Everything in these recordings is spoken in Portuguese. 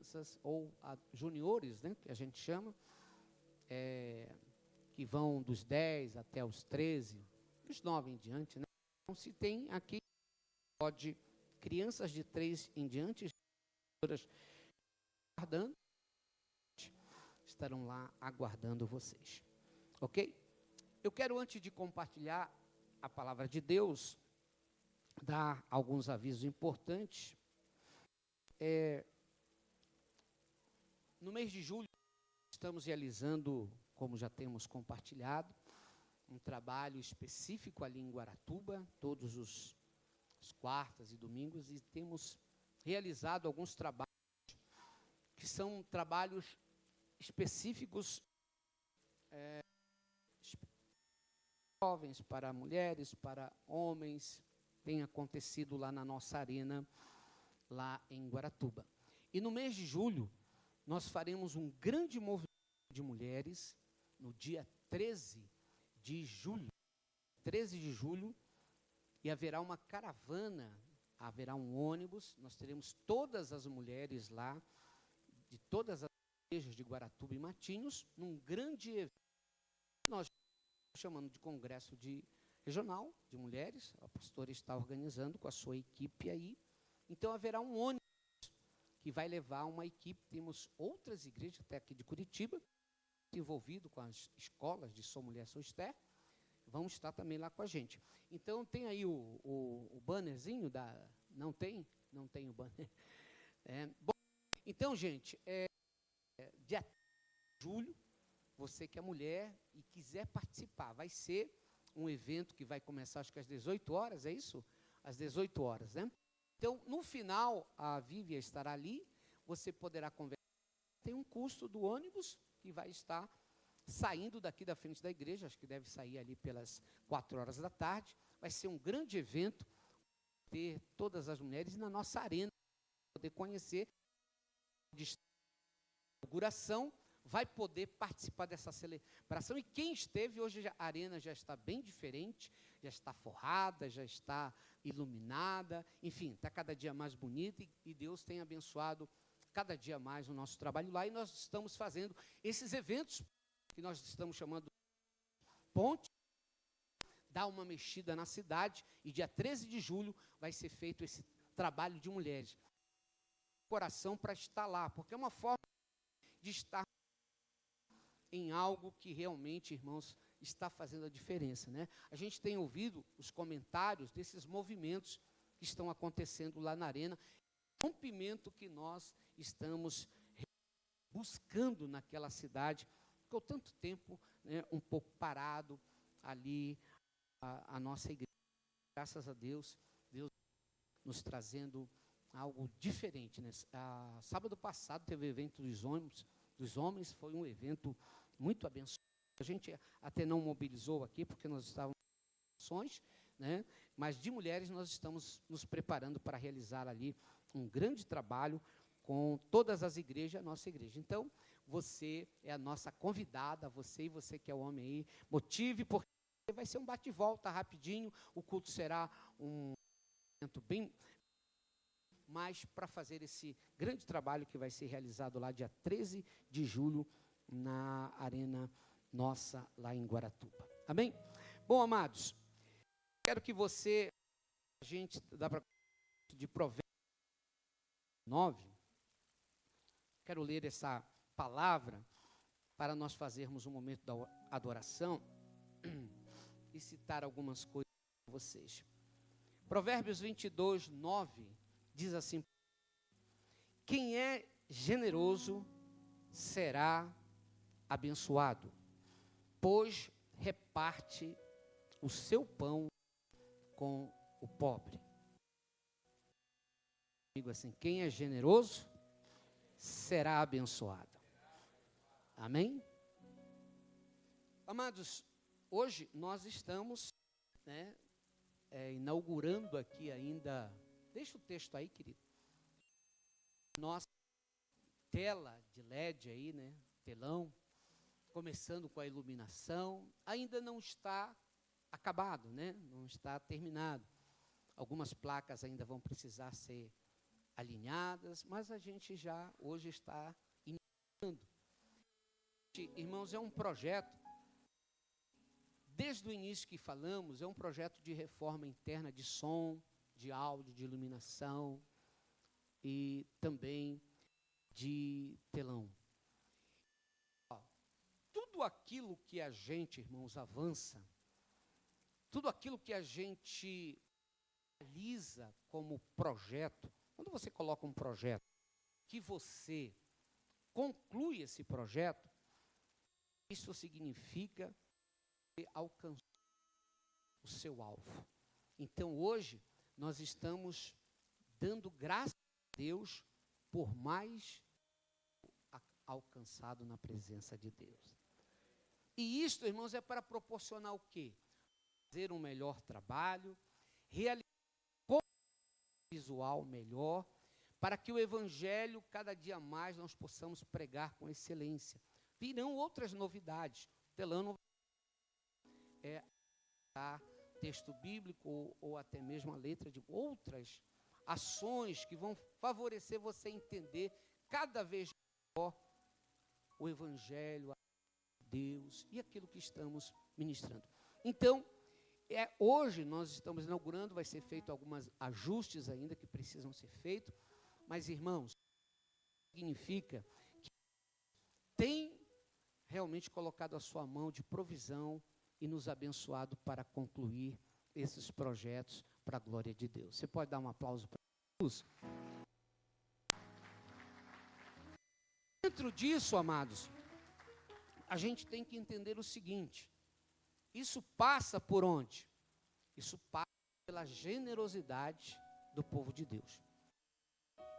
crianças, ou juniores, né, que a gente chama, que vão dos 10 até os 13, dos 9 em diante, né? Então, se tem aqui, pode, crianças de 3 em diante, aguardando, estarão lá aguardando vocês, ok? Eu quero, antes de compartilhar a palavra de Deus, dar alguns avisos importantes. No mês de julho, estamos realizando, como já temos compartilhado, um trabalho específico ali em Guaratuba, todos os quartas e domingos, e temos realizado alguns trabalhos, que são trabalhos específicos, jovens, para mulheres, para homens, tem acontecido lá na nossa arena, lá em Guaratuba. E no mês de julho, nós faremos um grande movimento de mulheres, no dia 13 de julho, e haverá uma caravana, haverá um ônibus, nós teremos todas as mulheres lá, de todas as igrejas de Guaratuba e Matinhos, num grande evento, nós chamando de congresso regional de mulheres, a pastora está organizando com a sua equipe aí, então haverá um ônibus que vai levar uma equipe, temos outras igrejas, até aqui de Curitiba, envolvido com as escolas de Sou Mulher, Sou Esther, vão estar também lá com a gente. Então, tem aí o bannerzinho da... Não tem? Não tem o banner. Bom, então, gente, dia 3 de julho, você que é mulher e quiser participar, vai ser um evento que vai começar, acho que às 18 horas, é isso? Às 18 horas, né? Então, no final, a Vívia estará ali, você poderá conversar. Tem um custo do ônibus que vai estar saindo daqui da frente da igreja, acho que deve sair ali pelas 4 horas da tarde. Vai ser um grande evento, ter todas as mulheres na nossa arena, poder conhecer a inauguração, vai poder participar dessa celebração. E quem esteve, hoje a arena já está bem diferente, já está forrada, já está iluminada, enfim, está cada dia mais bonita, e Deus tem abençoado cada dia mais o nosso trabalho lá, e nós estamos fazendo esses eventos, que nós estamos chamando Ponte, dá uma mexida na cidade, e dia 13 de julho vai ser feito esse trabalho de mulheres. Coração para estar lá, porque é uma forma de estar em algo que realmente, irmãos, está fazendo a diferença, né? A gente tem ouvido os comentários desses movimentos que estão acontecendo lá na arena, o rompimento que nós estamos buscando naquela cidade, ficou tanto tempo, né, um pouco parado ali, a nossa igreja, graças a Deus, Deus nos trazendo algo diferente, né? Sábado passado teve o evento dos homens, foi um evento muito abençoado. A gente até não mobilizou aqui, porque nós estávamos em ações, né? Mas de mulheres nós estamos nos preparando para realizar ali um grande trabalho com todas as igrejas, a nossa igreja. Então, você é a nossa convidada, você que é o homem aí, motive, porque vai ser um bate-volta rapidinho, o culto será um evento bem... mas para fazer esse grande trabalho que vai ser realizado lá dia 13 de julho, na arena nossa, lá em Guaratuba. Amém? Bom, amados, quero que você, a gente dá para de Provérbios 9, quero ler essa palavra para nós fazermos um momento da adoração e citar algumas coisas para vocês. Provérbios 22, 9, diz assim: quem é generoso será abençoado, pois reparte o seu pão com o pobre. Digo assim, quem é generoso será abençoado. Amém? Amados, hoje nós estamos, né, inaugurando aqui ainda, deixa o texto aí, querido, nossa tela de LED aí, né, telão, começando com a iluminação, ainda não está acabado, né, não está terminado. Algumas placas ainda vão precisar ser alinhadas, mas a gente já hoje está iniciando. Irmãos, é um projeto, desde o início que falamos, é um projeto de reforma interna de som, de áudio, de iluminação e também de telão. Tudo aquilo que a gente, irmãos, avança, tudo aquilo que a gente realiza como projeto, quando você coloca um projeto, que você conclui esse projeto, isso significa alcançar o seu alvo. Então, hoje, nós estamos dando graças a Deus por mais alcançado na presença de Deus. E isto, irmãos, é para proporcionar o quê? Fazer um melhor trabalho, realizar um visual melhor, para que o Evangelho, cada dia mais, nós possamos pregar com excelência. Virão outras novidades. O telão não vai texto bíblico ou até mesmo a letra de outras ações que vão favorecer você entender cada vez melhor o Evangelho, Deus e aquilo que estamos ministrando. Então, hoje nós estamos inaugurando, vai ser feito alguns ajustes ainda que precisam ser feitos, mas, irmãos, significa que tem realmente colocado a sua mão de provisão e nos abençoado para concluir esses projetos para a glória de Deus. Você pode dar um aplauso para Jesus? Dentro disso, amados, a gente tem que entender o seguinte: isso passa por onde? Isso passa pela generosidade do povo de Deus.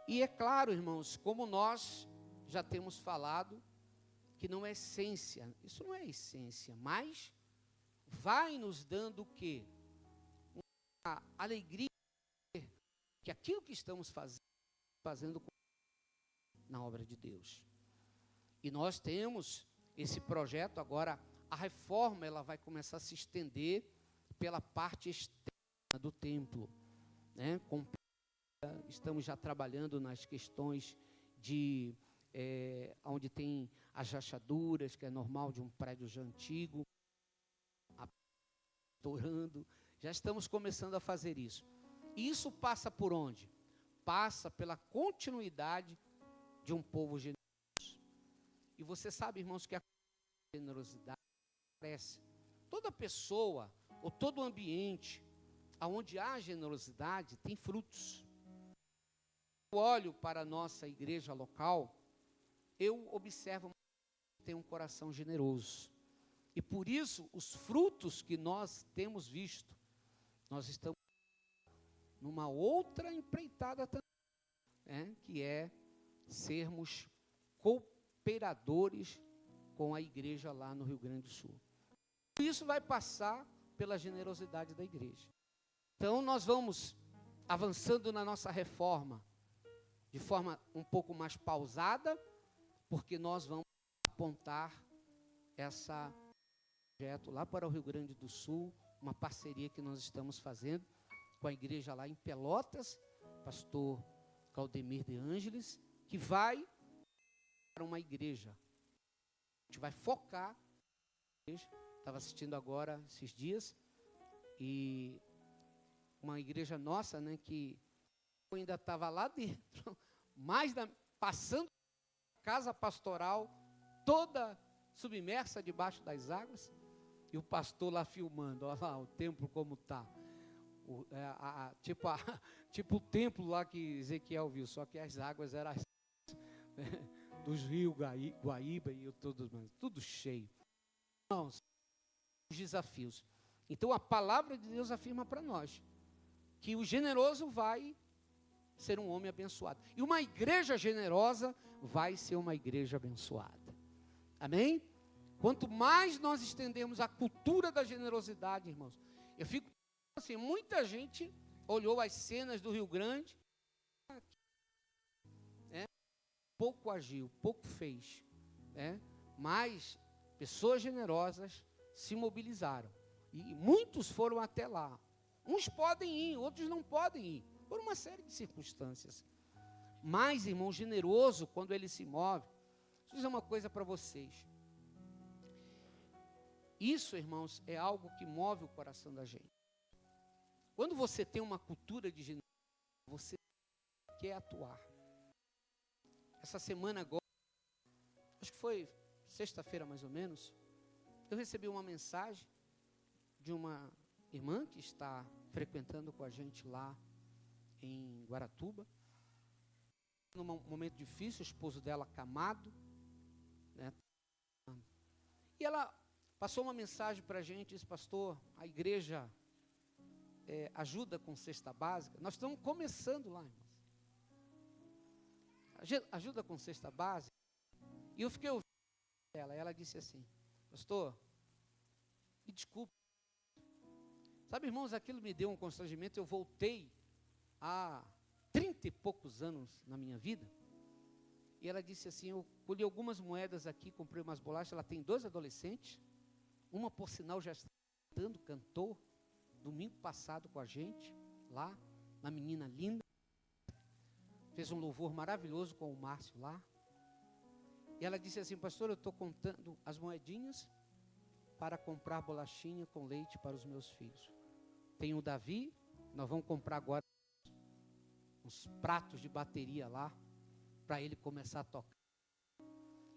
E é claro, irmãos, como nós já temos falado, que não é essência, isso não é essência, mas vai nos dando o quê? Uma alegria que aquilo que estamos fazendo na obra de Deus. E nós temos esse projeto agora, a reforma ela vai começar a se estender pela parte externa do templo, né? Estamos já trabalhando nas questões de onde tem as rachaduras, que é normal de um prédio já antigo, estourando. Já estamos começando a fazer isso. E isso passa por onde? Passa pela continuidade de um povo generoso. E você sabe, irmãos, que a generosidade cresce. Toda pessoa ou todo ambiente onde há generosidade tem frutos. Eu olho para a nossa igreja local, eu observo que tem um coração generoso. E por isso, os frutos que nós temos visto, nós estamos numa outra empreitada também, que é sermos cooperadores com a igreja lá no Rio Grande do Sul. Isso vai passar pela generosidade da igreja. Então, nós vamos avançando na nossa reforma de forma um pouco mais pausada, porque nós vamos apontar esse projeto lá para o Rio Grande do Sul, uma parceria que nós estamos fazendo com a igreja lá em Pelotas, pastor Claudemir de Ângeles, que vai para uma igreja. A gente vai focar na igreja. Estava assistindo agora esses dias, e uma igreja nossa, né, que eu ainda estava lá dentro, passando a casa pastoral, toda submersa debaixo das águas, e o pastor lá filmando, olha lá o templo como está. Tipo o templo lá que Ezequiel viu, só que as águas eram dos rios Guaíba e tudo cheio. Não, os desafios. Então a palavra de Deus afirma para nós que o generoso vai ser um homem abençoado. E uma igreja generosa vai ser uma igreja abençoada. Amém? Quanto mais nós estendermos a cultura da generosidade, irmãos, eu fico assim, muita gente olhou as cenas do Rio Grande, pouco agiu, pouco fez, mas pessoas generosas se mobilizaram, e muitos foram até lá. Uns podem ir, outros não podem ir, por uma série de circunstâncias. mais, irmão, generoso quando ele se move. Deixa eu dizer uma coisa para vocês. Isso, irmãos, é algo que move o coração da gente. Quando você tem uma cultura de generosidade, você quer atuar. Essa semana agora, acho que foi sexta-feira mais ou menos, eu recebi uma mensagem de uma irmã que está frequentando com a gente lá em Guaratuba. Num momento difícil, o esposo dela acamado, né? E ela passou uma mensagem para a gente, disse: pastor, a igreja ajuda com cesta básica. Nós estamos começando lá, irmãos. Ajuda com cesta básica. E eu fiquei ouvindo ela disse assim: pastor, me desculpe. Sabe, irmãos, aquilo me deu um constrangimento. Eu voltei há 30 e poucos anos na minha vida. E ela disse assim: eu colhi algumas moedas aqui, comprei umas bolachas. Ela tem 2 adolescentes. Uma, por sinal, já está cantando, cantou domingo passado com a gente, lá, uma menina linda. Fez um louvor maravilhoso com o Márcio lá. E ela disse assim: pastor, eu estou contando as moedinhas para comprar bolachinha com leite para os meus filhos. Tem o Davi, nós vamos comprar agora uns pratos de bateria lá, para ele começar a tocar.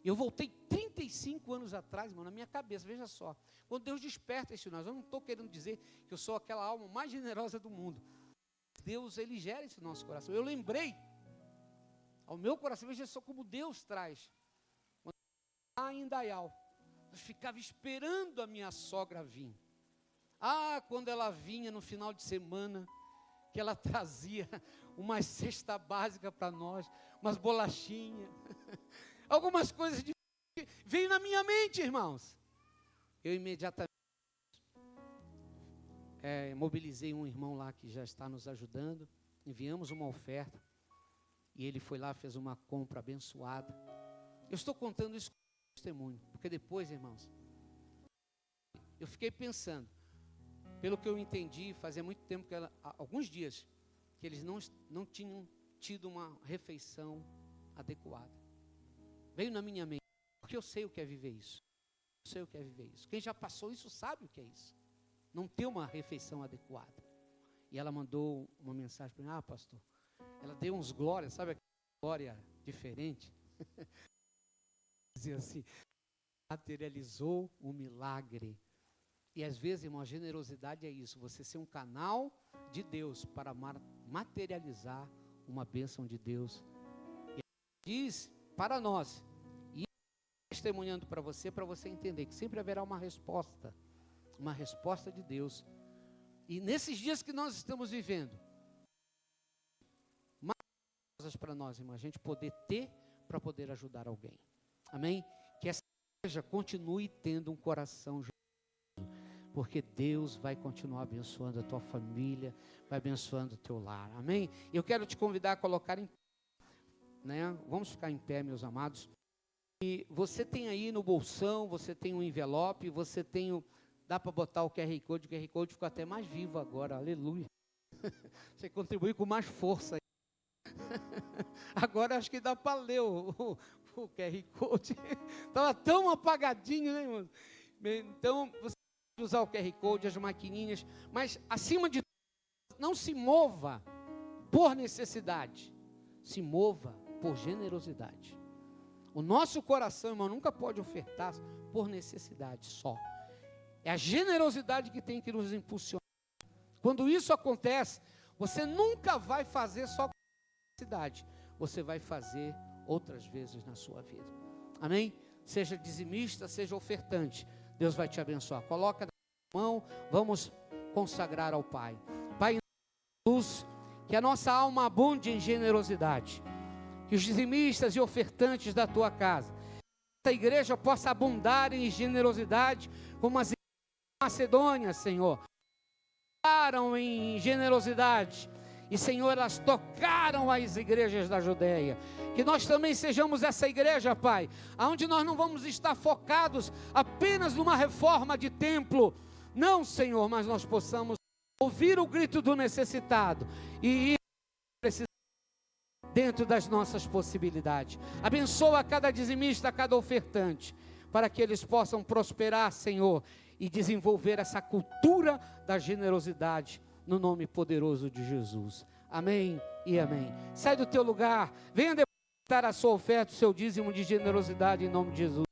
Eu voltei 35 anos atrás, irmão, na minha cabeça, veja só. Quando Deus desperta isso em nós, eu não estou querendo dizer que eu sou aquela alma mais generosa do mundo. Deus, Ele gera isso no nosso coração. Eu lembrei, ao meu coração, veja só como Deus traz. Quando eu lá em Indaial, eu ficava esperando a minha sogra vir. Quando ela vinha no final de semana, que ela trazia uma cesta básica para nós, umas bolachinhas, algumas coisas de veio na minha mente, irmãos. Eu imediatamente mobilizei um irmão lá que já está nos ajudando, enviamos uma oferta, e ele foi lá, fez uma compra abençoada. Eu estou contando isso como testemunho, porque depois, irmãos, eu fiquei pensando, pelo que eu entendi, fazia muito tempo, alguns dias, que eles não tinham tido uma refeição adequada. Veio na minha mente, porque eu sei o que é viver isso. Eu sei o que é viver isso. Quem já passou isso sabe o que é isso. Não ter uma refeição adequada. E ela mandou uma mensagem para mim: pastor, ela deu uns glórias, sabe aquela glória diferente? Dizia assim: materializou o milagre. E às vezes, irmão, a generosidade é isso, você ser um canal de Deus para materializar uma bênção de Deus. E diz para nós, e testemunhando para você entender que sempre haverá uma resposta de Deus. E nesses dias que nós estamos vivendo, mais coisas para nós, irmão, a gente poder ter para poder ajudar alguém. Amém? Que essa igreja continue tendo um coração, porque Deus vai continuar abençoando a tua família, vai abençoando o teu lar, amém? Eu quero te convidar a colocar em pé, né? Vamos ficar em pé, meus amados. E você tem aí no bolsão, você tem um envelope, você tem dá para botar o QR Code ficou até mais vivo agora, aleluia. Você contribui com mais força. Agora acho que dá para ler o QR Code. Estava tão apagadinho, né, irmão? Então, você usar o QR Code, as maquininhas, mas acima de tudo, não se mova por necessidade, se mova por generosidade. O nosso coração, irmão, nunca pode ofertar por necessidade só. É a generosidade que tem que nos impulsionar. Quando isso acontece, você nunca vai fazer só por necessidade, você vai fazer outras vezes na sua vida. Amém? Seja dizimista, seja ofertante, Deus vai te abençoar. Coloca na mão, vamos consagrar ao Pai. Pai, em Jesus, que a nossa alma abunde em generosidade, que os dizimistas e ofertantes da tua casa, que essa igreja possa abundar em generosidade, como as igrejas da Macedônia, Senhor, tocaram em generosidade, e Senhor, elas tocaram as igrejas da Judeia. Que nós também sejamos essa igreja, Pai, onde nós não vamos estar focados apenas numa reforma de templo, não, Senhor, mas nós possamos ouvir o grito do necessitado e ir precisar dentro das nossas possibilidades. Abençoa cada dizimista, cada ofertante, para que eles possam prosperar, Senhor, e desenvolver essa cultura da generosidade, no nome poderoso de Jesus. Amém e amém. Sai do teu lugar, venha depositar a sua oferta, o seu dízimo de generosidade, em nome de Jesus.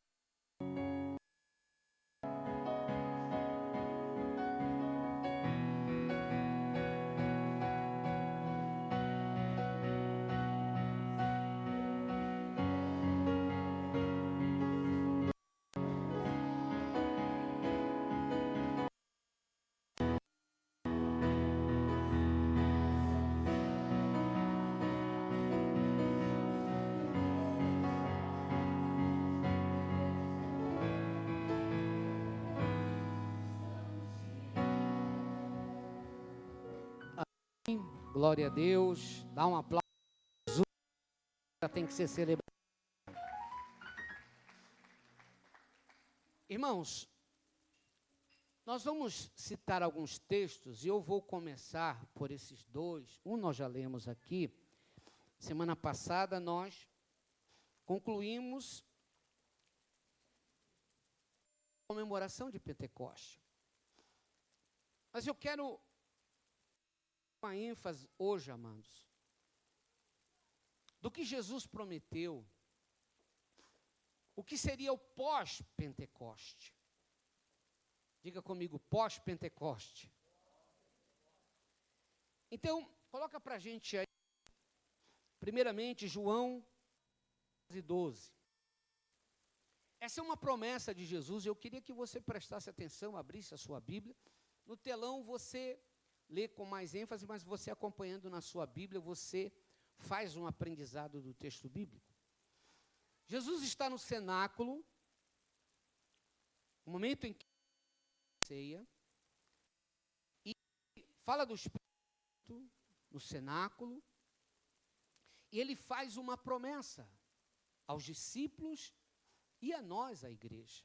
Glória a Deus. Dá um aplauso. Jesus tem que ser celebrado. Irmãos, nós vamos citar alguns textos e eu vou começar por esses dois. Um nós já lemos aqui. Semana passada nós concluímos a comemoração de Pentecoste. Mas eu quero uma ênfase hoje, amados, do que Jesus prometeu, o que seria o pós-Pentecoste. Diga comigo, pós-Pentecoste. Então, coloca para a gente aí, primeiramente, João 12. Essa é uma promessa de Jesus, eu queria que você prestasse atenção, abrisse a sua Bíblia. No telão você lê com mais ênfase, mas você acompanhando na sua Bíblia, você faz um aprendizado do texto bíblico. Jesus está no cenáculo, no momento em que ceia, e fala do Espírito no cenáculo, e ele faz uma promessa aos discípulos e a nós, a igreja.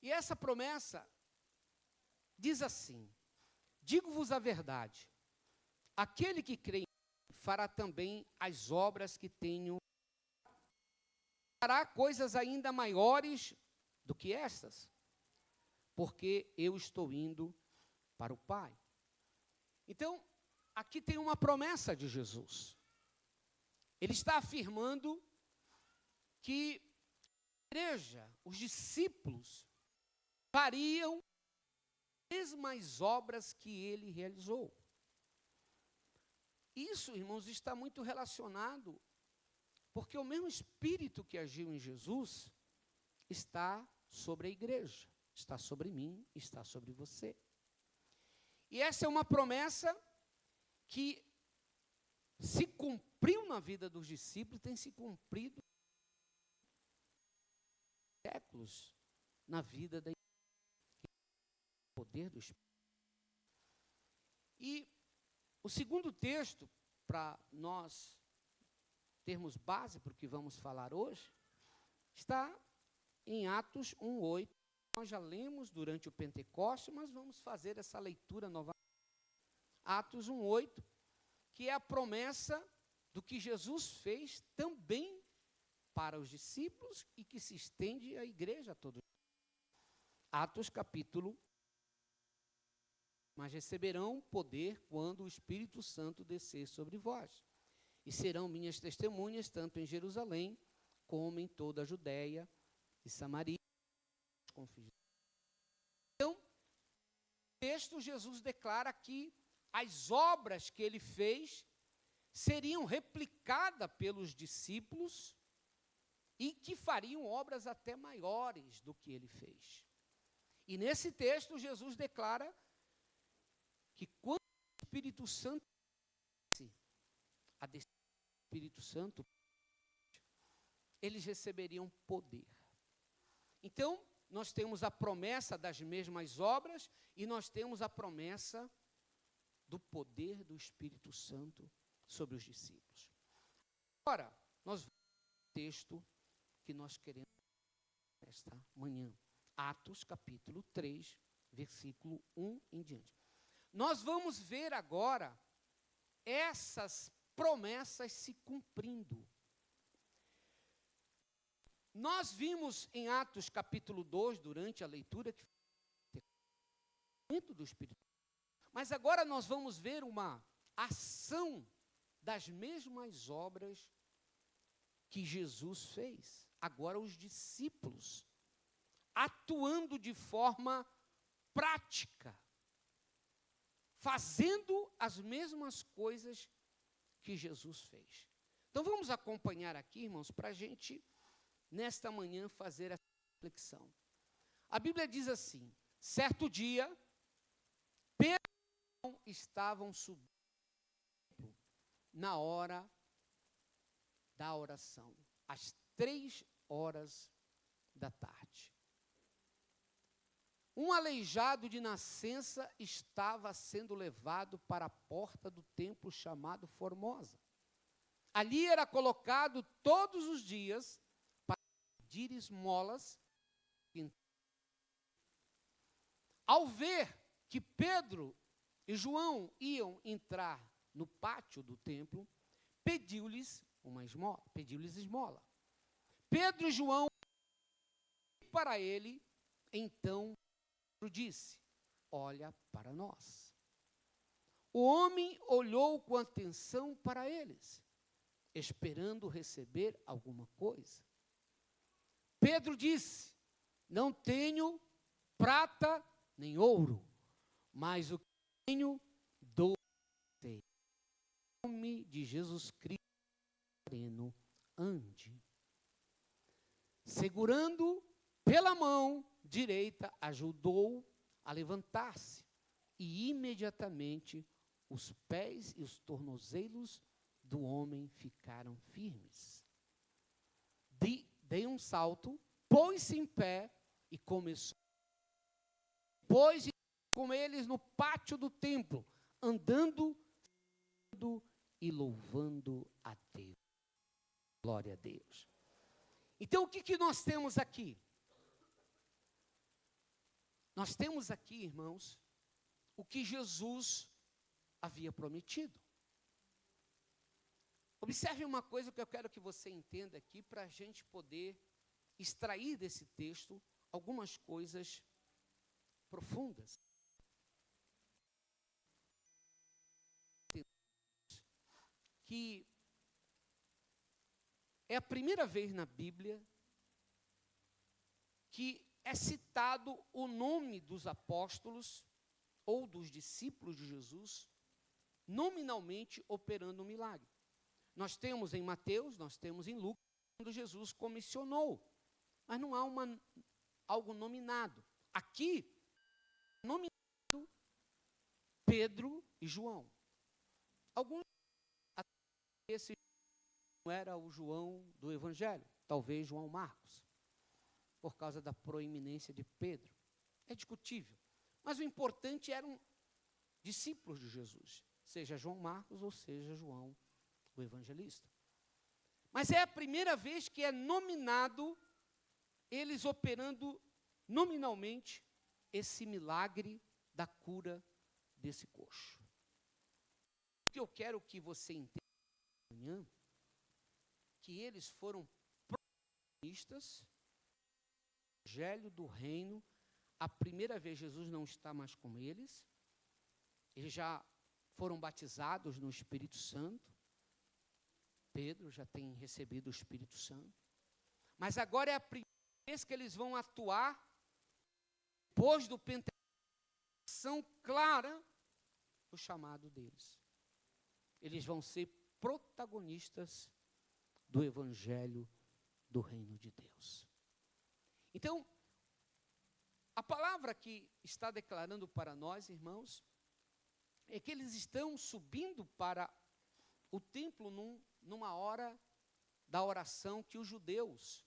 E essa promessa diz assim: digo-vos a verdade, aquele que crê em mim fará também as obras que tenho, fará coisas ainda maiores do que estas, porque eu estou indo para o Pai. Então, aqui tem uma promessa de Jesus. Ele está afirmando que a igreja, os discípulos, fariam mesmas obras que ele realizou. Isso, irmãos, está muito relacionado, porque o mesmo Espírito que agiu em Jesus está sobre a igreja, está sobre mim, está sobre você. E essa é uma promessa que se cumpriu na vida dos discípulos, tem se cumprido séculos na vida da igreja. Poder do Espírito. E o segundo texto, para nós termos base para o que vamos falar hoje, está em Atos 1:8. Nós já lemos durante o Pentecoste, mas vamos fazer essa leitura novamente. Atos 1:8, que é a promessa do que Jesus fez também para os discípulos e que se estende à igreja toda. Atos capítulo: mas receberão poder quando o Espírito Santo descer sobre vós, e serão minhas testemunhas, tanto em Jerusalém, como em toda a Judéia e Samaria. Então, no texto, Jesus declara que as obras que ele fez seriam replicadas pelos discípulos e que fariam obras até maiores do que ele fez. E nesse texto, Jesus declara que quando o Espírito Santo Espírito Santo, eles receberiam poder. Então, nós temos a promessa das mesmas obras e nós temos a promessa do poder do Espírito Santo sobre os discípulos. Agora, nós vamos ao texto que nós queremos esta manhã. Atos capítulo 3, versículo 1 em diante. Nós vamos ver agora essas promessas se cumprindo. Nós vimos em Atos capítulo 2, durante a leitura, que do Espírito. Mas agora nós vamos ver uma ação das mesmas obras que Jesus fez. Agora os discípulos, atuando de forma prática, fazendo as mesmas coisas que Jesus fez. Então vamos acompanhar aqui, irmãos, para a gente, nesta manhã, fazer essa reflexão. A Bíblia diz assim: certo dia, Pedro e João estavam subindo na hora da oração, às 3h da tarde. Um aleijado de nascença estava sendo levado para a porta do templo chamado Formosa. Ali era colocado todos os dias para pedir esmolas. Ao ver que Pedro e João iam entrar no pátio do templo, pediu-lhes esmola. Pedro e João para ele, então Pedro disse: olha para nós. O homem olhou com atenção para eles, esperando receber alguma coisa. Pedro disse: não tenho prata nem ouro, mas o que tenho dou a você. Em nome de Jesus Cristo, ande. Segurando pela mão direita, ajudou a levantar-se, e imediatamente os pés e os tornozelos do homem ficaram firmes. Dei um salto, pôs-se em pé e começou. Pôs com eles no pátio do templo, andando e louvando a Deus. Glória a Deus. Então, o que nós temos aqui? Nós temos aqui, irmãos, o que Jesus havia prometido. Observe uma coisa que eu quero que você entenda aqui, para a gente poder extrair desse texto algumas coisas profundas. Que é a primeira vez na Bíblia que é citado o nome dos apóstolos ou dos discípulos de Jesus, nominalmente operando um milagre. Nós temos em Mateus, nós temos em Lucas, quando Jesus comissionou, mas não há algo nominado. Aqui, nominado Pedro e João. Alguns, esse não era o João do Evangelho, talvez João Marcos, por causa da proeminência de Pedro. É discutível. Mas o importante eram discípulos de Jesus, seja João Marcos ou seja João o Evangelista. Mas é a primeira vez que é nominado, eles operando nominalmente esse milagre da cura desse coxo. O que eu quero que você entenda amanhã, que eles foram protagonistas do Evangelho do Reino. A primeira vez Jesus não está mais com eles, eles já foram batizados no Espírito Santo, Pedro já tem recebido o Espírito Santo, mas agora é a primeira vez que eles vão atuar, depois do Pentecostes, ação clara do chamado deles. Eles vão ser protagonistas do Evangelho do Reino de Deus. Então, a palavra que está declarando para nós, irmãos, é que eles estão subindo para o templo numa hora da oração que os judeus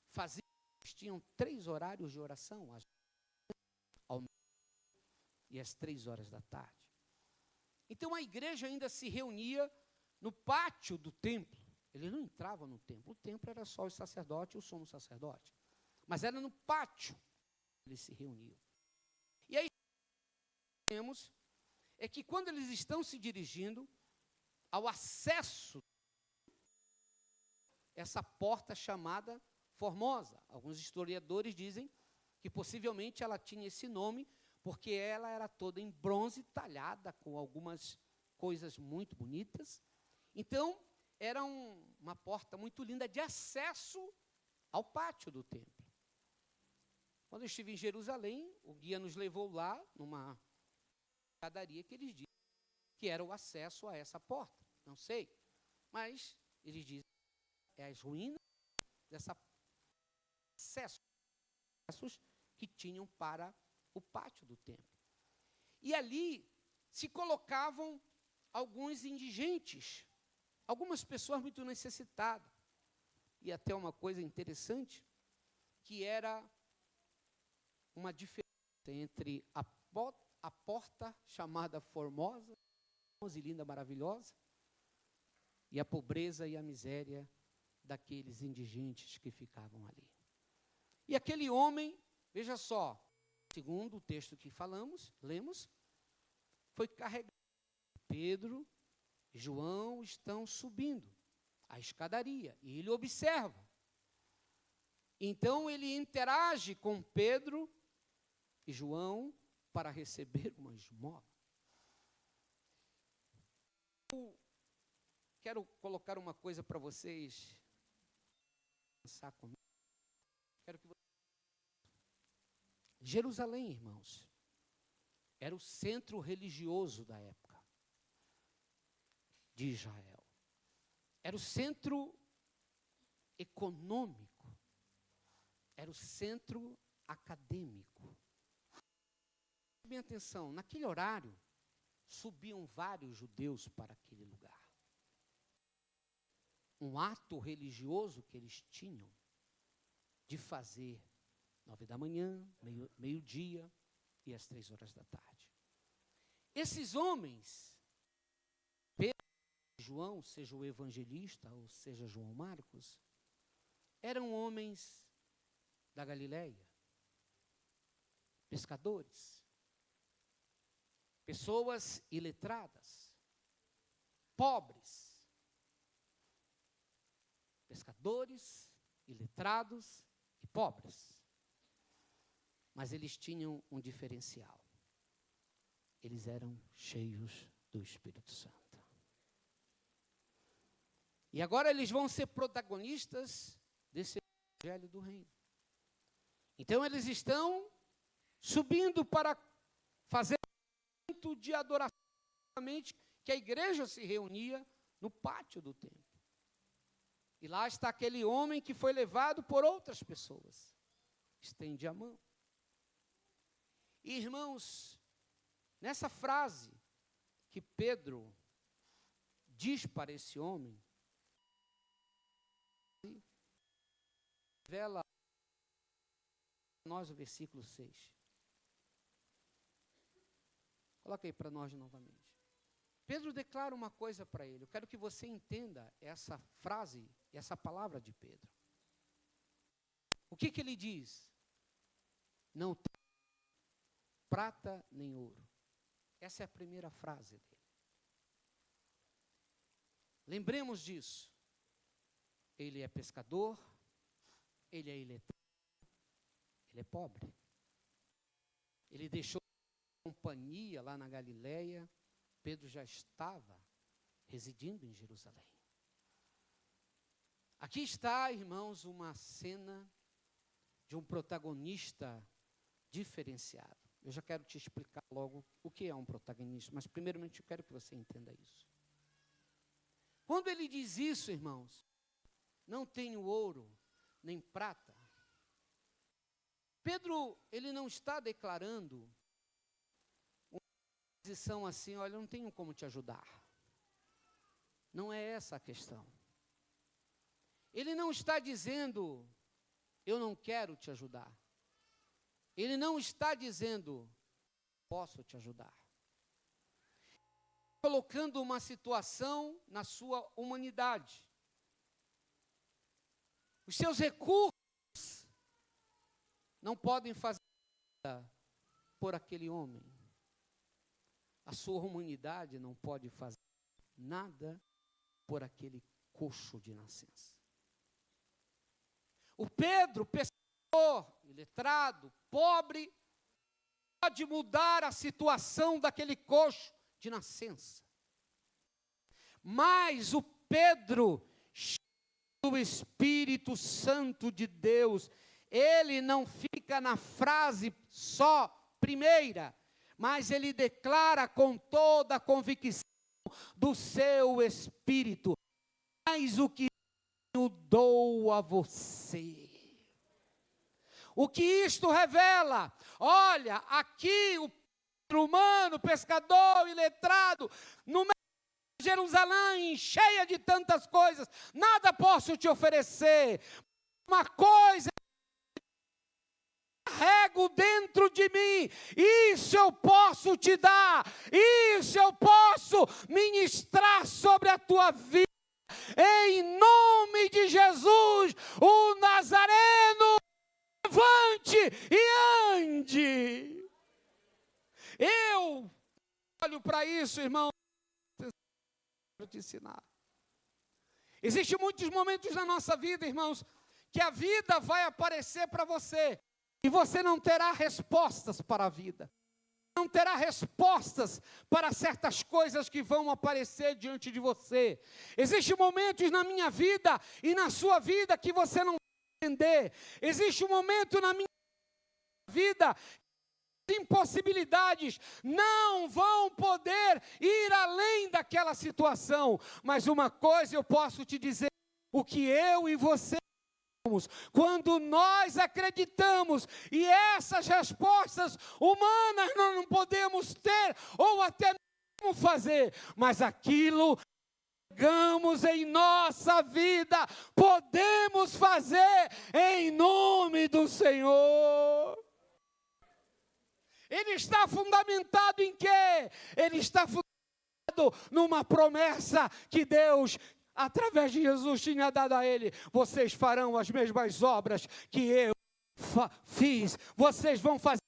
faziam. Eles tinham 3 horários de oração, e às 3h da tarde. Então a igreja ainda se reunia no pátio do templo. Eles não entravam no templo. O templo era só o sacerdote e o sumo sacerdote. Mas era no pátio que eles se reuniam. E aí, temos é que quando eles estão se dirigindo, ao acesso essa porta chamada Formosa. Alguns historiadores dizem que possivelmente ela tinha esse nome porque ela era toda em bronze, talhada com algumas coisas muito bonitas. Então, era uma porta muito linda de acesso ao pátio do templo. Quando eu estive em Jerusalém, o guia nos levou lá, numa escadaria que eles dizem que era o acesso a essa porta. Não sei, mas eles dizem que é as ruínas dessa acessos que tinham para o pátio do templo. E ali se colocavam alguns indigentes, algumas pessoas muito necessitadas. E até uma coisa interessante, que era uma diferença entre a porta chamada Formosa, e linda, maravilhosa, e a pobreza e a miséria daqueles indigentes que ficavam ali. E aquele homem, veja só, segundo o texto que lemos, foi carregado. Pedro e João estão subindo a escadaria e ele observa. Então ele interage com Pedro e João para receber uma esmola. Eu quero colocar uma coisa para vocês pensar comigo. Quero que Jerusalém, irmãos, era o centro religioso da época de Israel. Era o centro econômico. Era o centro acadêmico. Preste atenção, naquele horário, subiam vários judeus para aquele lugar. Um ato religioso que eles tinham de fazer 9 da manhã, meio-dia e às 3 horas da tarde. Esses homens, Pedro e João, seja o evangelista ou seja João Marcos, eram homens da Galileia, pescadores, pessoas iletradas, pobres, pescadores, iletrados e pobres. Mas eles tinham um diferencial. Eles eram cheios do Espírito Santo. E agora eles vão ser protagonistas desse evangelho do reino. Então eles estão subindo para fazer um momento de adoração, que a igreja se reunia no pátio do templo. E lá está aquele homem que foi levado por outras pessoas. Estende a mão. E, irmãos, nessa frase que Pedro diz para esse homem, revela para nós o versículo 6. Coloca aí para nós novamente. Pedro declara uma coisa para ele. Eu quero que você entenda essa frase, essa palavra de Pedro. O que ele diz? Não tem prata nem ouro. Essa é a primeira frase dele. Lembremos disso. Ele é pescador, ele é iletrado, ele é pobre. Ele deixou companhia lá na Galileia. Pedro já estava residindo em Jerusalém. Aqui está, irmãos, uma cena de um protagonista diferenciado. Eu já quero te explicar logo o que é um protagonista, mas primeiramente eu quero que você entenda isso. Quando ele diz isso, irmãos, não tenho ouro nem prata, Pedro, ele não está declarando uma posição assim, olha, eu não tenho como te ajudar. Não é essa a questão. Ele não está dizendo, eu não quero te ajudar. Ele não está dizendo, posso te ajudar. Colocando uma situação na sua humanidade. Os seus recursos não podem fazer nada por aquele homem. A sua humanidade não pode fazer. nada por aquele coxo de nascença. O Pedro, pescador, iletrado, pobre, pode mudar a situação daquele coxo de nascença. Mas o Pedro, cheio do Espírito Santo de Deus, ele não fica na frase só primeira, mas ele declara com toda a convicção do seu espírito: mas o que eu dou a você. O que isto revela? Olha, aqui o Pedro humano, pescador, iletrado, no meio de Jerusalém, cheia de tantas coisas, nada posso te oferecer. Uma coisa carrego dentro de mim, isso eu posso te dar, isso eu posso ministrar sobre a tua vida. Em nome de Jesus, o Nazareno, levante e ande. Eu olho para isso, irmão, quero te ensinar. Existem muitos momentos na nossa vida, irmãos, que a vida vai aparecer para você, e você não terá respostas para a vida. Não terá respostas para certas coisas que vão aparecer diante de você. Existem momentos na minha vida e na sua vida que você não vai entender. Existe um momento na minha vida que impossibilidades não vão poder ir além daquela situação. Mas uma coisa eu posso te dizer: o que eu e você, quando nós acreditamos, e essas respostas humanas nós não podemos ter, ou até mesmo fazer, mas aquilo que pegamos em nossa vida, podemos fazer em nome do Senhor. Ele está fundamentado em quê? Ele está fundamentado numa promessa que Deus, através de Jesus, tinha dado a ele: vocês farão as mesmas obras que eu fiz, vocês vão fazer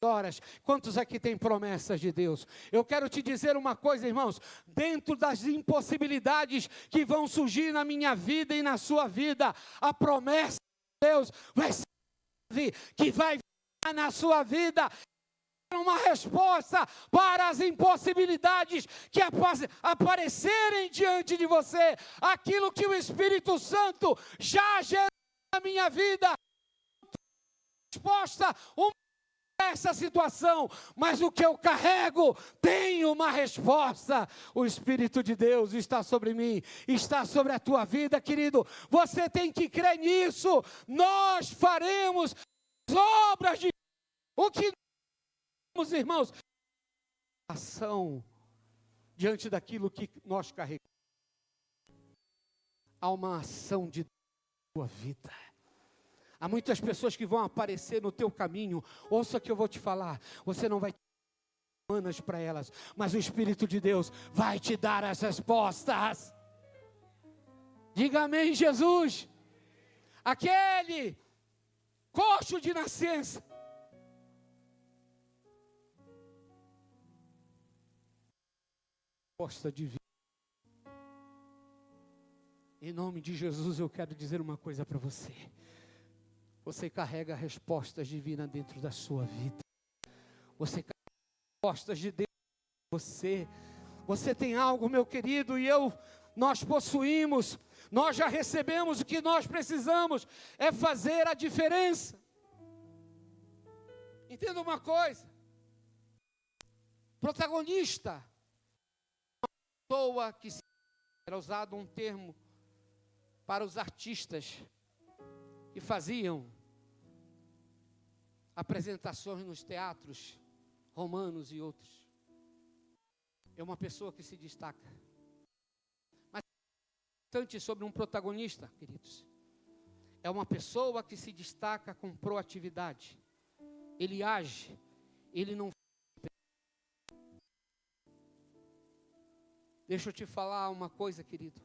horas. Quantos aqui têm promessas de Deus? Eu quero te dizer uma coisa, irmãos, dentro das impossibilidades que vão surgir na minha vida e na sua vida, a promessa de Deus vai ser que vai vir na sua vida uma resposta para as impossibilidades que aparecerem diante de você. Aquilo que o Espírito Santo já gerou na minha vida, resposta a essa situação, mas o que eu carrego tem uma resposta. O Espírito de Deus está sobre mim, está sobre a tua vida, querido. Você tem que crer nisso. Nós faremos as obras de o que irmãos, ação diante daquilo que nós carregamos. Há uma ação de tua vida. Há muitas pessoas que vão aparecer no teu caminho. Ouça o que eu vou te falar. Você não vai ter semanas para elas, mas o Espírito de Deus vai te dar as respostas. Diga amém, Jesus. Aquele coxo de nascença, resposta divina. Em nome de Jesus, eu quero dizer uma coisa para você. Você carrega respostas divinas dentro da sua vida. Você carrega respostas de Deus em você. Você tem algo, meu querido, e nós possuímos, nós já recebemos. O que nós precisamos é fazer a diferença. Entenda uma coisa. Protagonista, pessoa que era usado um termo para os artistas que faziam apresentações nos teatros romanos e outros. É uma pessoa que se destaca. Mas bastante sobre um protagonista, queridos. É uma pessoa que se destaca com proatividade. Ele age, ele não. Deixa eu te falar uma coisa, querido.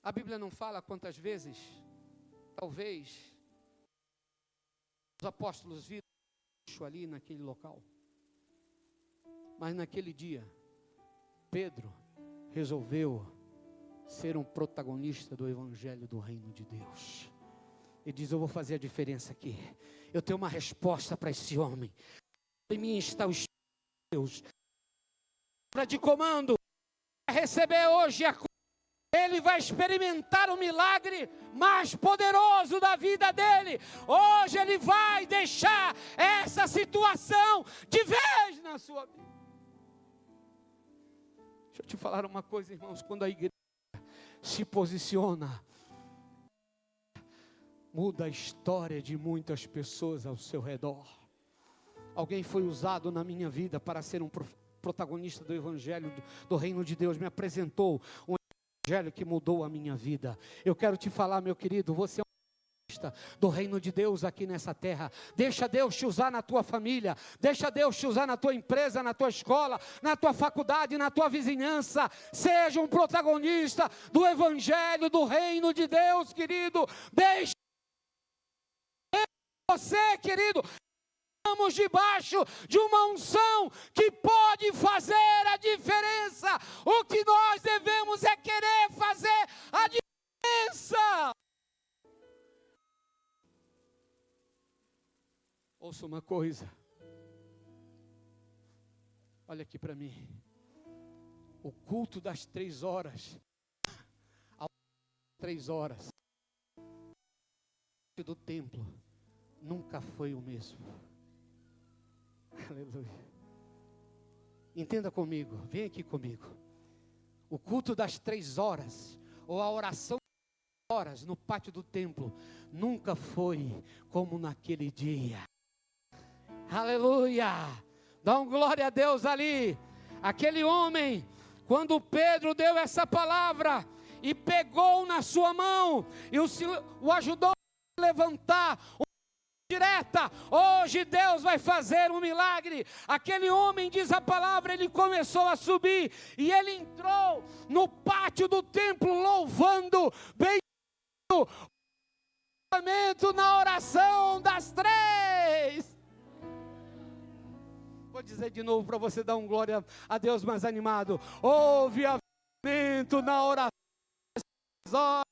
A Bíblia não fala quantas vezes, talvez, os apóstolos viram ali naquele local. Mas naquele dia, Pedro resolveu ser um protagonista do Evangelho do Reino de Deus. Ele diz: eu vou fazer a diferença aqui. Eu tenho uma resposta para esse homem. Em mim está o Espírito de Deus. Para de comando, vai receber hoje a cura. Ele vai experimentar o milagre mais poderoso da vida dele. Hoje ele vai deixar essa situação de vez na sua vida. Deixa eu te falar uma coisa, irmãos. Quando a igreja se posiciona, muda a história de muitas pessoas ao seu redor. Alguém foi usado na minha vida para ser um protagonista do Evangelho do Reino de Deus. Me apresentou um Evangelho que mudou a minha vida. Eu quero te falar, meu querido, você é um protagonista do Reino de Deus aqui nessa terra. Deixa Deus te usar na tua família. Deixa Deus te usar na tua empresa, na tua escola, na tua faculdade, na tua vizinhança. Seja um protagonista do Evangelho do Reino de Deus, querido. Deixa você, querido. Estamos debaixo de uma unção que pode fazer a diferença. O que nós devemos é querer fazer a diferença. Ouça uma coisa. Olha aqui para mim. O culto das 3 horas. Às 3 horas. Do templo. Nunca foi o mesmo. Aleluia. Entenda comigo, vem aqui comigo. O culto das 3 horas, ou a oração das 3 horas no pátio do templo, nunca foi como naquele dia. Aleluia. Dá um glória a Deus ali. Aquele homem, quando Pedro deu essa palavra, e pegou na sua mão, e o ajudou a levantar, direta, hoje Deus vai fazer um milagre. Aquele homem, diz a palavra, ele começou a subir, e ele entrou no pátio do templo, louvando, bendito, na oração das 3. Vou dizer de novo para você dar um glória a Deus mais animado. Houve avivamento na oração das horas.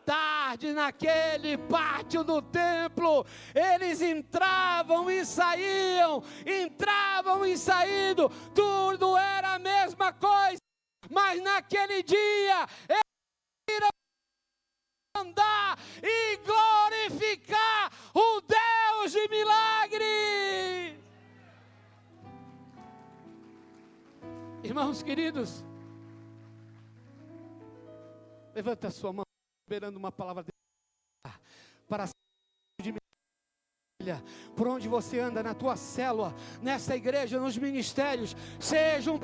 Tarde naquele pátio do templo, eles entravam e saíam, tudo era a mesma coisa, mas naquele dia, eles iram andar e glorificar o Deus de milagres. Irmãos queridos, levanta a sua mão, esperando uma palavra para a de milha. Por onde você anda, na tua célula, nessa igreja, nos ministérios, seja um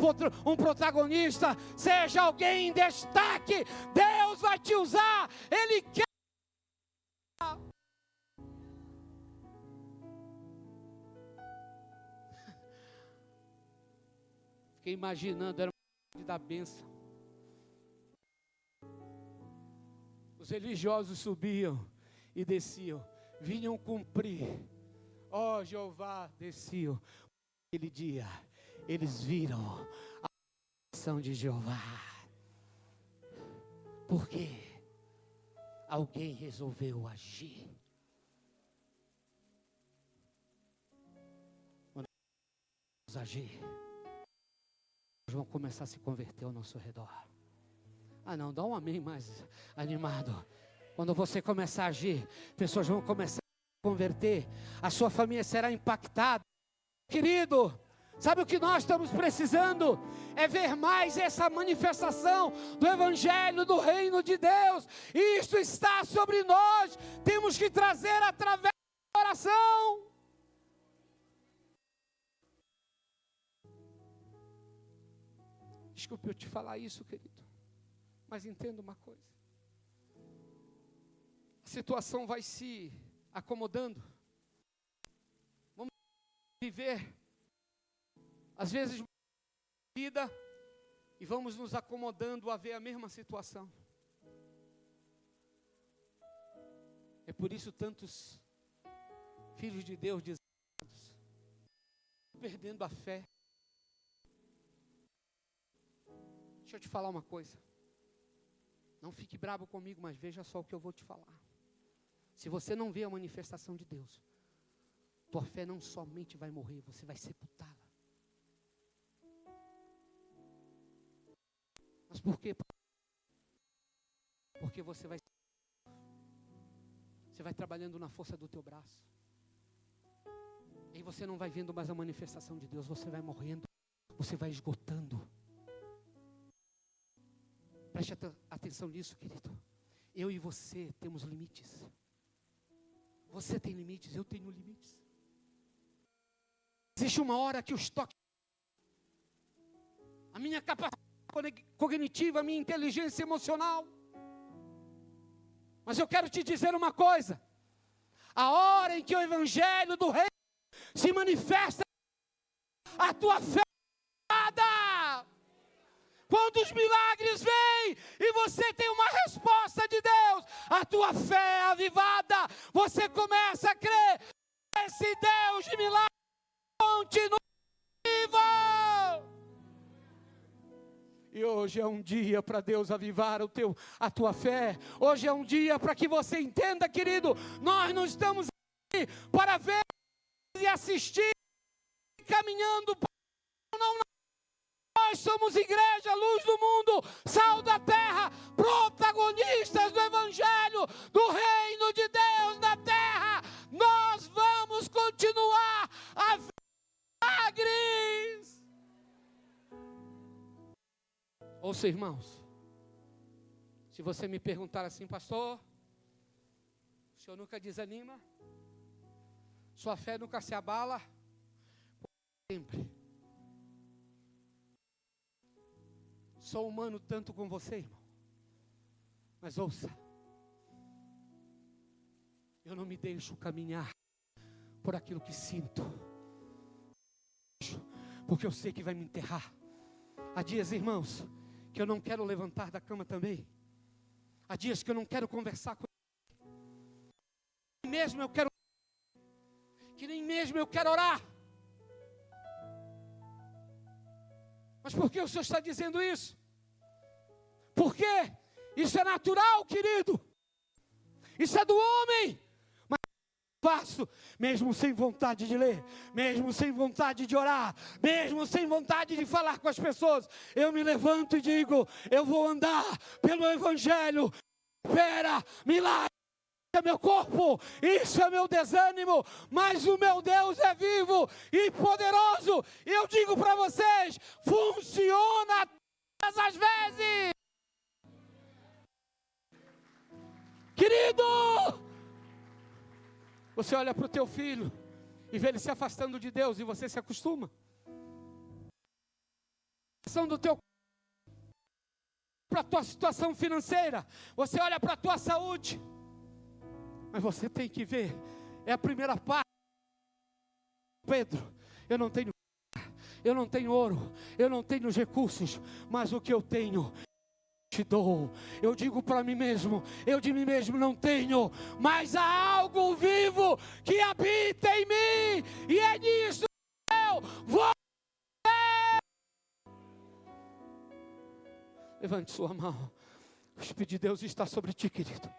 protagonista, seja alguém em destaque. Deus vai te usar, Ele quer. Fiquei imaginando, era uma da bênção. Os religiosos subiam e desciam, vinham cumprir. Ó Jeová, desciam. Aquele dia, eles viram a ação de Jeová. Por quê? Alguém resolveu agir. Quando nós agir, nós vamos começar a se converter ao nosso redor. Ah não, dá um amém mais animado. Quando você começar a agir, pessoas vão começar a se converter. A sua família será impactada. Querido, sabe o que nós estamos precisando? É ver mais essa manifestação do Evangelho do Reino de Deus. Isso está sobre nós. Temos que trazer através da oração. Desculpe eu te falar isso, querido. Mas entenda uma coisa. A situação vai se acomodando. Vamos viver, às vezes, vida, e vamos nos acomodando a ver a mesma situação. É por isso tantos filhos de Deus desamparados, perdendo a fé, Deixa eu te falar uma coisa. Não fique bravo comigo, mas veja só o que eu vou te falar. Se você não vê a manifestação de Deus, tua fé não somente vai morrer, você vai sepultá-la. Mas por quê? Porque você vai trabalhando na força do teu braço. E você não vai vendo mais a manifestação de Deus, você vai morrendo, você vai esgotando. Preste atenção nisso, querido. Eu e você temos limites. Você tem limites, eu tenho limites. Existe uma hora que os toques, a minha capacidade cognitiva, a minha inteligência emocional. Mas eu quero te dizer uma coisa. A hora em que o evangelho do reino se manifesta, a tua fé é dada. Quando os milagres vêm e você tem uma resposta de Deus, a tua fé é avivada. Você começa a crer. Esse Deus de milagres continua vivo. E hoje é um dia para Deus avivar a tua fé. Hoje é um dia para que você entenda, querido, nós não estamos aqui para ver e assistir, caminhando. Não. Nós somos igreja, luz do mundo, sal da terra, protagonistas do evangelho, do reino de Deus na terra. Nós vamos continuar a ver milagres. Ouça, irmãos, se você me perguntar assim, pastor, o senhor nunca desanima? Sua fé nunca se abala? Sempre. Sou humano tanto com você, irmão. Mas ouça, eu não me deixo caminhar por aquilo que sinto, porque eu sei que vai me enterrar. Há dias, irmãos, que eu não quero levantar da cama também. Há dias que eu não quero conversar com ele. Nem mesmo eu quero orar. Mas por que o Senhor está dizendo isso? Porque isso é natural, querido. Isso é do homem. Mas eu faço, mesmo sem vontade de ler, mesmo sem vontade de orar, mesmo sem vontade de falar com as pessoas, eu me levanto e digo, eu vou andar pelo evangelho. Espera, milagre. É meu corpo, isso é meu desânimo, mas o meu Deus é vivo e poderoso. E eu digo para vocês, funciona todas as vezes. Querido, você olha para o teu filho e vê ele se afastando de Deus e você se acostuma. Do teu para a tua situação financeira, você olha para a tua saúde. Mas você tem que ver, é a primeira parte. Pedro, eu não tenho ouro, eu não tenho recursos, mas o que eu tenho, te dou. Eu digo para mim mesmo, eu de mim mesmo não tenho, mas há algo vivo que habita em mim, e é nisso que eu vou ver. Levante sua mão, o Espírito de Deus está sobre ti, querido.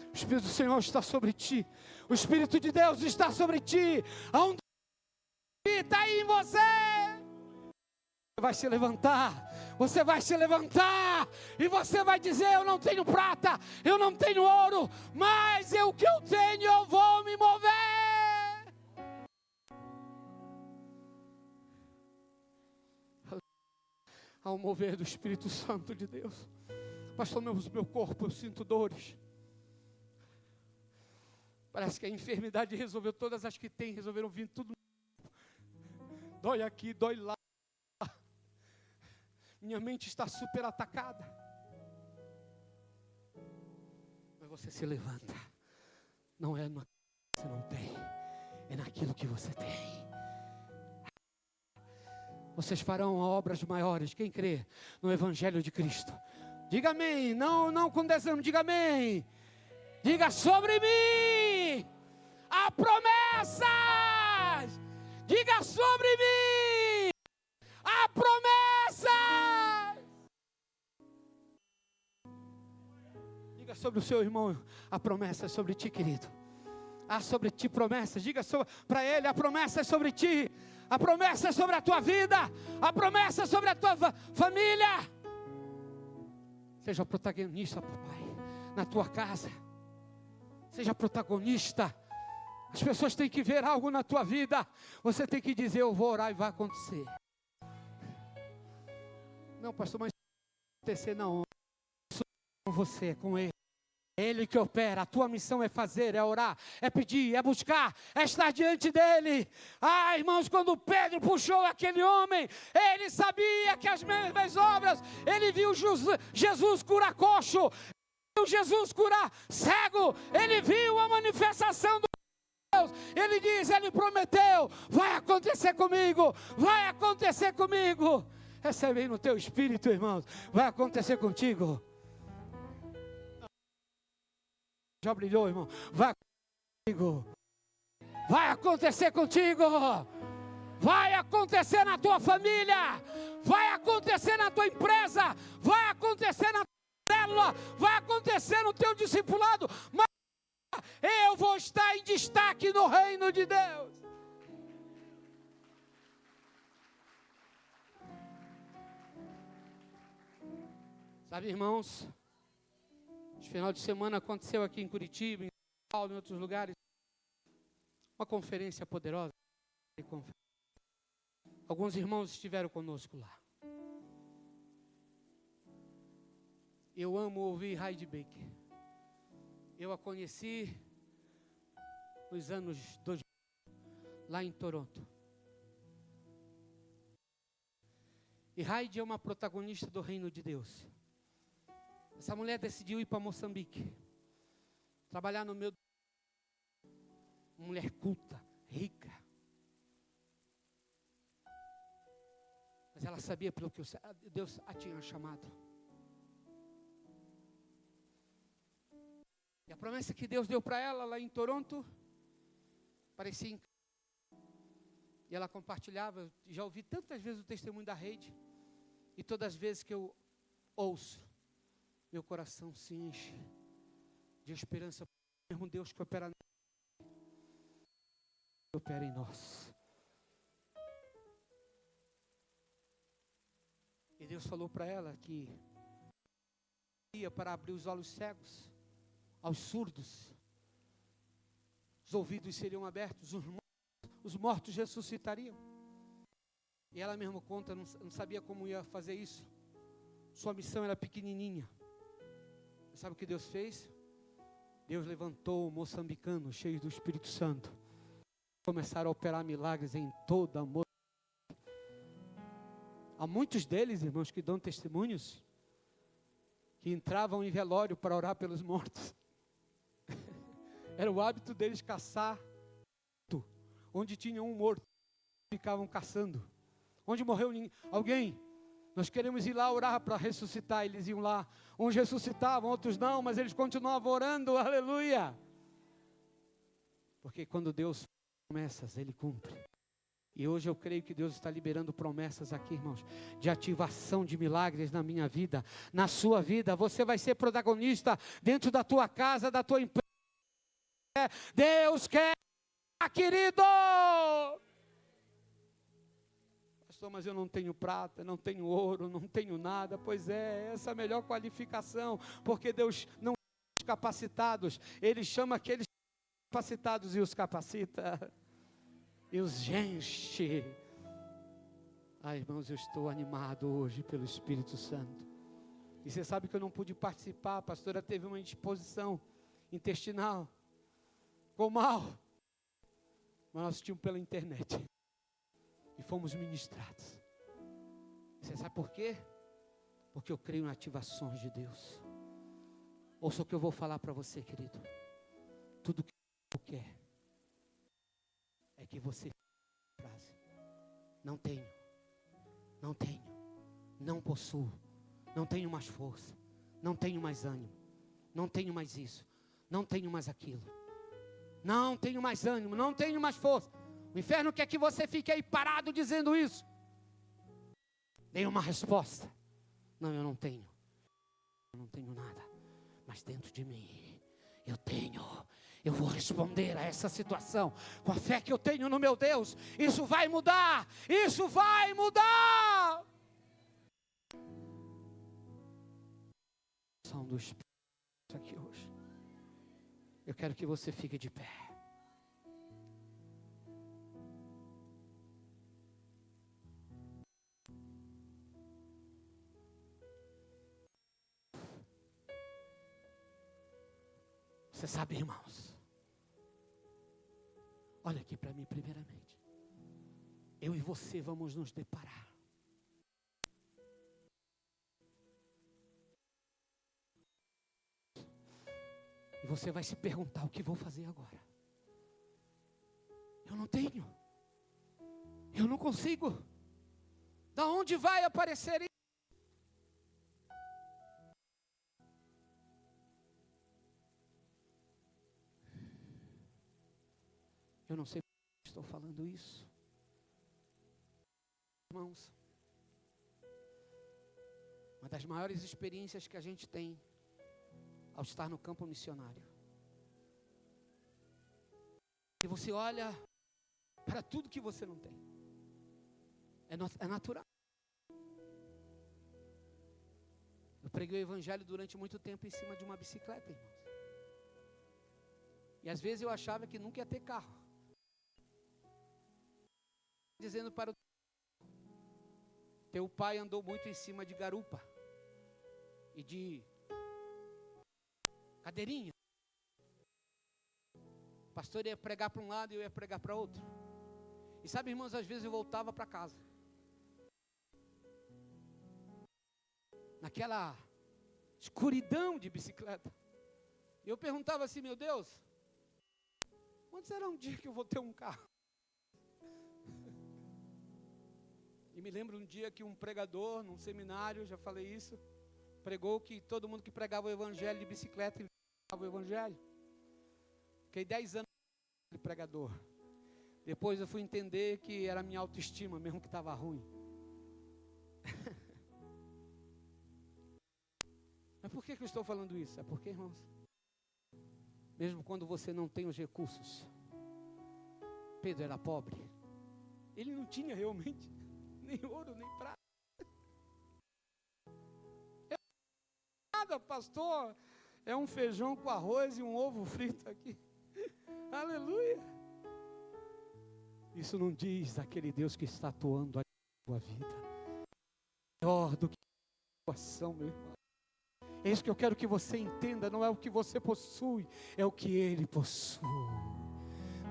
O Espírito do Senhor está sobre ti. O Espírito de Deus está sobre ti. Aonde está aí em você. Você vai se levantar. Você vai se levantar. E você vai dizer, eu não tenho prata. Eu não tenho ouro. Mas o que eu tenho, eu vou me mover. Ao mover do Espírito Santo de Deus. Pastor, meu corpo, eu sinto dores. Parece que a enfermidade resolveu todas as que tem, resolveram vir tudo. Dói aqui, dói lá. Minha mente está super atacada. Mas você se levanta. Não é no que você não tem, é naquilo que você tem. Vocês farão obras maiores. Quem crê no Evangelho de Cristo? Diga amém. Não com desânimo, diga amém. Diga sobre mim a promessa. Diga sobre mim a promessa. Diga sobre o seu irmão, a promessa é sobre ti, querido. Há sobre ti promessas. Diga para ele, a promessa é sobre ti. A promessa é sobre a tua vida. A promessa é sobre a tua família. Seja protagonista, papai, na tua casa. Seja protagonista. As pessoas têm que ver algo na tua vida. Você tem que dizer, eu vou orar e vai acontecer. Não, pastor, mas não vai acontecer não. Com você, com ele. É ele que opera. A tua missão é fazer, é orar, é pedir, é buscar, é estar diante dele. Ah, irmãos, quando Pedro puxou aquele homem, ele sabia que as mesmas obras, ele viu Jesus curar coxo, viu Jesus curar cego, ele viu a manifestação do Deus. Ele diz, ele prometeu, vai acontecer comigo, vai acontecer comigo. Recebe aí no teu espírito, irmãos, vai acontecer contigo. Já brilhou, irmão? Vai contigo. Vai acontecer contigo. Vai acontecer na tua família. Vai acontecer na tua empresa. Vai acontecer na tua célula. Vai acontecer no teu discipulado. Mas eu vou estar em destaque no reino de Deus. Sabe, irmãos? No final de semana aconteceu aqui em Curitiba, em São Paulo, em outros lugares, uma conferência poderosa. Alguns irmãos estiveram conosco lá. Eu amo ouvir Heidi Baker. Eu a conheci nos anos 2000, lá em Toronto. E Heidi é uma protagonista do reino de Deus. Essa mulher decidiu ir para Moçambique, trabalhar no meu... Uma mulher culta, rica. Mas ela sabia pelo que Deus a tinha chamado. E a promessa que Deus deu para ela lá em Toronto, parecia e ela compartilhava. Eu já ouvi tantas vezes o testemunho da rede, e todas as vezes que eu ouço, meu coração se enche de esperança. O mesmo Deus que opera em nós. E Deus falou para ela que ia para abrir os olhos cegos, aos surdos, os ouvidos seriam abertos, os mortos ressuscitariam. E ela mesma conta, não sabia como ia fazer isso. Sua missão era pequenininha. Sabe o que Deus fez? Deus levantou moçambicanos cheios do Espírito Santo. Começaram a operar milagres em toda a Moçambique. Há muitos deles, irmãos, que dão testemunhos, que entravam em velório para orar pelos mortos. Era o hábito deles caçar. Onde tinha um morto, ficavam caçando. Onde morreu alguém, nós queremos ir lá orar para ressuscitar. Eles iam lá, uns ressuscitavam, outros não, mas eles continuavam orando, aleluia. Porque quando Deus faz promessas, Ele cumpre. E hoje eu creio que Deus está liberando promessas aqui, irmãos, de ativação de milagres na minha vida, na sua vida. Você vai ser protagonista dentro da tua casa, da tua empresa. Deus quer, querido. Pastor, mas eu não tenho prata, não tenho ouro, não tenho nada. Pois é, essa é a melhor qualificação, porque Deus não chama os capacitados, Ele chama aqueles capacitados e os capacita, e os enche. Ah, irmãos, eu estou animado hoje pelo Espírito Santo. E você sabe que eu não pude participar, a pastora teve uma indisposição intestinal, ficou mal, mas nós assistimos pela internet. E fomos ministrados. Você sabe por quê? Porque eu creio em ativações de Deus. Ouça o que eu vou falar para você, querido. Tudo que eu quero é que você frase: não tenho, não possuo, não tenho mais força, não tenho mais ânimo, não tenho mais isso, não tenho mais aquilo, não tenho mais ânimo, não tenho mais força. O inferno quer que você fique aí parado dizendo isso. Dê uma resposta. Não, eu não tenho nada. Mas mas dentro de mim eu vou responder a essa situação com a fé que eu tenho no meu Deus. Isso vai mudar, isso vai mudar. São do Espírito aqui hoje. Eu quero que você fique de pé. Você sabe, irmãos, olha aqui para mim primeiramente. Eu e você vamos nos deparar. E você vai se perguntar: o que vou fazer agora? Eu não tenho. Eu não consigo. Da onde vai aparecer isso? Eu não sei por que estou falando isso. Irmãos, uma das maiores experiências que a gente tem ao estar no campo missionário, e você olha para tudo que você não tem, é natural. Eu preguei o evangelho durante muito tempo em cima de uma bicicleta, irmãos, e às vezes eu achava que nunca ia ter carro, dizendo para o teu pai andou muito em cima de garupa e de cadeirinha. O pastor ia pregar para um lado e eu ia pregar para outro. E sabe, irmãos, às vezes eu voltava para casa, naquela escuridão de bicicleta, e eu perguntava assim: meu Deus, quando será um dia que eu vou ter um carro? E me lembro um dia que um pregador, num seminário, já falei isso, pregou que todo mundo que pregava o evangelho de bicicleta, ele pregava o evangelho. Fiquei 10 anos de pregador. Depois eu fui entender que era a minha autoestima mesmo que estava ruim. Mas por que eu estou falando isso? É porque, irmãos, mesmo quando você não tem os recursos, Pedro era pobre. Ele não tinha realmente nem ouro, nem prata. Nada, pastor. É um feijão com arroz e um ovo frito aqui. Aleluia. Isso não diz daquele Deus que está atuando a tua vida. Maior do que a situação, meu irmão. É isso que eu quero que você entenda. Não é o que você possui, é o que Ele possui.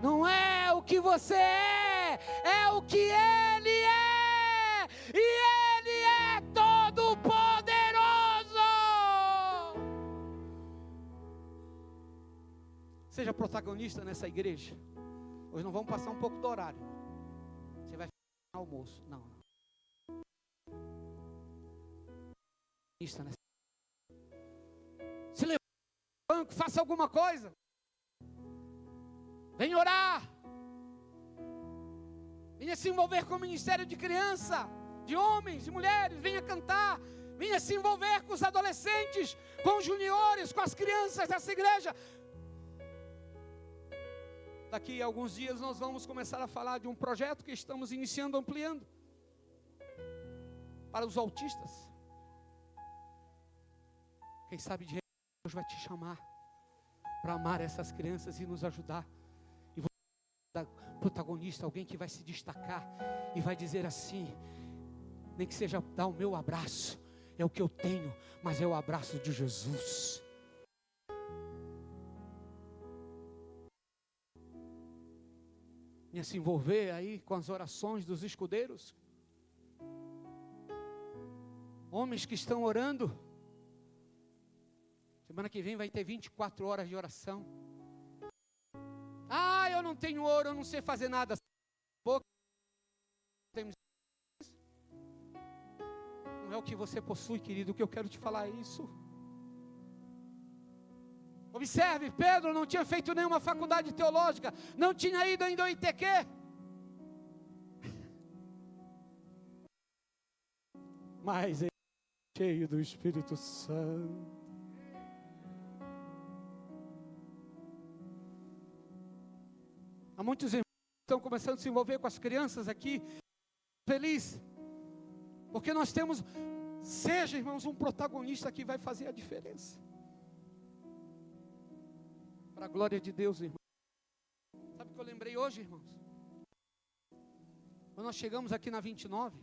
Não é o que você é o que Ele é. E Ele é todo poderoso. Seja protagonista nessa igreja. Hoje não vamos passar um pouco do horário. Você vai ficar no almoço. Não. Se levante do banco, faça alguma coisa. Venha orar. Venha se envolver com o ministério de criança, de homens, de mulheres. Venha cantar. Venha se envolver com os adolescentes, com os juniores, com as crianças dessa igreja. Daqui a alguns dias nós vamos começar a falar de um projeto que estamos iniciando, ampliando, para os autistas. Quem sabe de repente Deus vai te chamar para amar essas crianças e nos ajudar. E você vai ser protagonista, alguém que vai se destacar e vai dizer assim: nem que seja dar o meu abraço, é o que eu tenho, mas é o abraço de Jesus. E se envolver aí com as orações dos escudeiros, homens que estão orando. Semana que vem vai ter 24 horas de oração. Ah, eu não tenho ouro, eu não sei fazer nada. Não é o que você possui, querido. O que eu quero te falar é isso. Observe, Pedro não tinha feito nenhuma faculdade teológica, não tinha ido ainda ao ITQ. Mas ele é cheio do Espírito Santo. Há muitos irmãos que estão começando a se envolver com as crianças aqui. Feliz. Porque nós temos, seja, irmãos, um protagonista que vai fazer a diferença. Para a glória de Deus, irmãos. Sabe o que eu lembrei hoje, irmãos? Quando nós chegamos aqui na 29,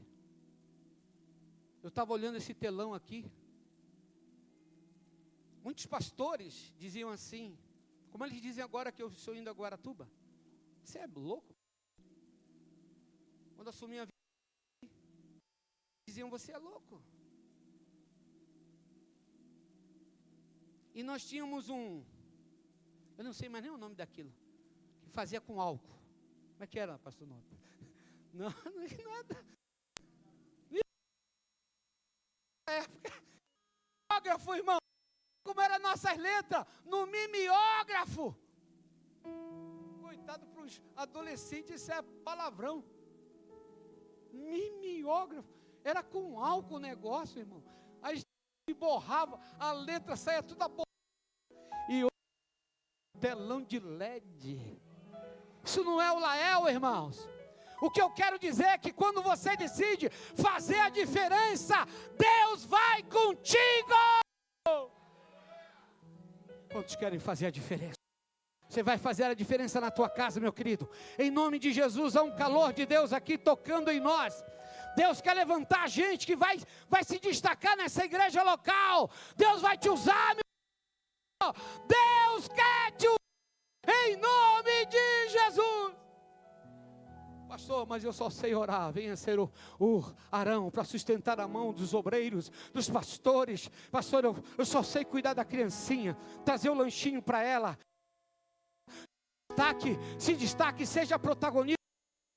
eu estava olhando esse telão aqui. Muitos pastores diziam assim, como eles dizem agora que eu estou indo a Guaratuba. Você é louco? Quando assumi a vida, diziam, você é louco. E nós tínhamos eu não sei mais nem o nome daquilo, que fazia com álcool. Como é que era, pastor Nota? Não é nada. Mimeógrafo, irmão. Como eram nossas letras? No mimeógrafo. Coitado para os adolescentes, isso é palavrão. Mimeógrafo. Era com álcool o negócio, irmão. Aí se borrava, a letra saía toda borrada. E hoje, telão de LED. Isso não é o Lael, irmãos. O que eu quero dizer é que quando você decide fazer a diferença, Deus vai contigo. Quantos querem fazer a diferença? Você vai fazer a diferença na tua casa, meu querido. Em nome de Jesus, há um calor de Deus aqui tocando em nós. Deus quer levantar gente que vai se destacar nessa igreja local. Deus vai te usar, meu irmão. Deus quer te usar em nome de Jesus. Pastor, mas eu só sei orar. Venha ser o Arão para sustentar a mão dos obreiros, dos pastores. Pastor, eu só sei cuidar da criancinha, trazer o lanchinho para ela. Se destaque, seja protagonista.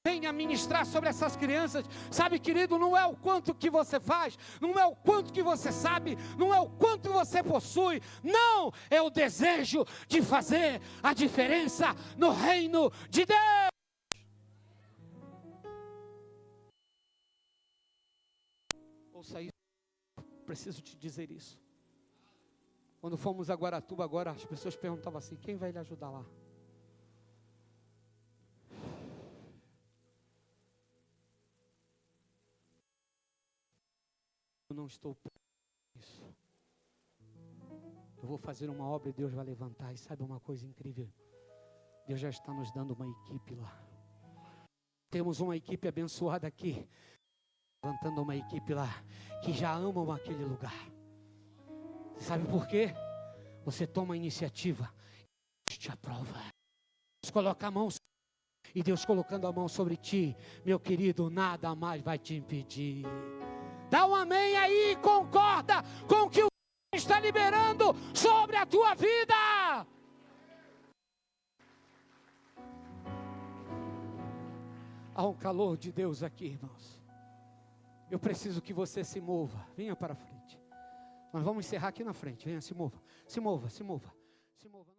Venha ministrar sobre essas crianças. Sabe, querido, não é o quanto que você faz, não é o quanto que você sabe, não é o quanto você possui. Não, é o desejo de fazer a diferença no reino de Deus. Ouça isso, preciso te dizer isso. Quando fomos a Guaratuba agora, as pessoas perguntavam assim, quem vai lhe ajudar lá? Eu não estou isso. Eu vou fazer uma obra e Deus vai levantar. E sabe uma coisa incrível? Deus já está nos dando uma equipe lá. Temos uma equipe abençoada aqui, levantando uma equipe lá, que já amam aquele lugar. Sabe por quê? Você toma a iniciativa, Deus te aprova. Deus coloca a mão, e Deus colocando a mão sobre ti, meu querido, nada mais vai te impedir. Dá um amém aí, concorda com o que o Senhor está liberando sobre a tua vida. Há um calor de Deus aqui, irmãos. Eu preciso que você se mova. Venha para frente. Nós vamos encerrar aqui na frente. Venha, se mova. Se mova, se mova. Se mova.